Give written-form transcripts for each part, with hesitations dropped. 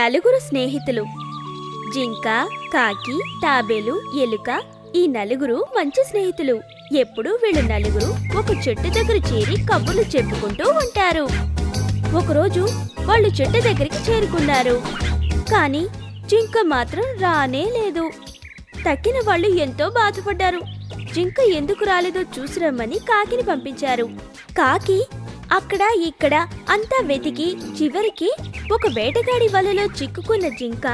నలుగురు స్నేహితులు జింక, కాకి, తాబేలు, ఎలుక. ఈ నలుగురు మంచి స్నేహితులు. ఎప్పుడూ వీళ్ళు నలుగురు ఒక చెట్టు దగ్గర చేరి కబుర్లు చెప్పుకుంటూ ఉంటారు. ఒకరోజు వాళ్ళు చెట్టు దగ్గరికి చేరుకున్నారు. కానీ జింక మాత్రం రానే లేదు. తక్కిన వాళ్ళు ఎంతో బాధపడ్డారు. జింక ఎందుకు రాలేదో చూసి రమ్మని కాకిని పంపించారు. కాకి అక్కడ ఇక్కడ అంతా వెతికి చివరికి ఒక వేటగాడి వలలో చిక్కుకున్న జింక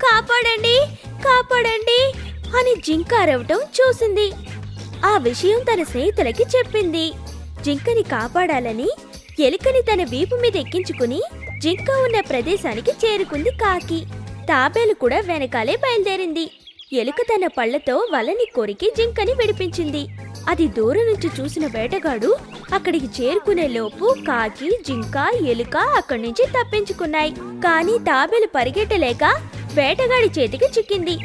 కాపాడండి కాపాడండి అని జింక అరవటం చూసింది. ఆ విషయం తన స్నేహితులకి చెప్పింది. జింకని కాపాడాలని ఎలుకని తన వీపు మీద ఎక్కించుకుని జింక ఉన్న ప్రదేశానికి చేరుకుంది కాకి. తాబేలు కూడా వెనకాలే బయలుదేరింది. ఎలుక తన పళ్లతో వలని కొరికి జింకని విడిపించింది. అది దూరం నుంచి చూసిన వేటగాడు అక్కడికి చేరుకునే లోపు కాకి, జింక, ఎలుక అక్కడి నుంచి తప్పించుకున్నాయి. కానీ తాబేలు పరిగెట్టలేక వేటగాడి చేతికి చిక్కింది.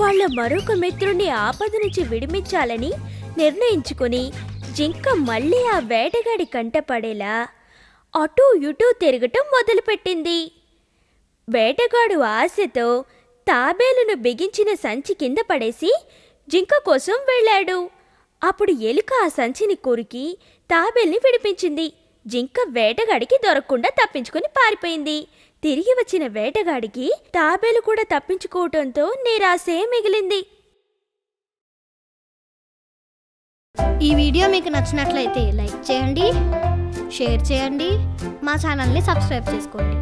వాళ్ళ మరొక మిత్రుణ్ణి ఆపద నుంచి విడిపించాలని నిర్ణయించుకుని జింక మళ్ళీ ఆ వేటగాడి కంటపడేలా అటూ ఇటూ తిరగటం మొదలుపెట్టింది. వేటగాడు ఆశతో తాబేలును బిగించిన సంచి కింద పడేసి జింక కోసం వెళ్ళాడు. అప్పుడు ఎలుక ఆ సంచిని కొరికి తాబేల్ని విడిపించింది. జింక వేటగాడికి దొరకకుండా తప్పించుకుని పారిపోయింది. తిరిగి వచ్చిన వేటగాడికి తాబేలు కూడా తప్పించుకోవటంతో నిరాశే మిగిలింది. ఈ వీడియో మీకు నచ్చినట్లయితే లైక్ చేయండి, షేర్ చేయండి, మా ఛానల్ని సబ్స్క్రైబ్ చేసుకోండి.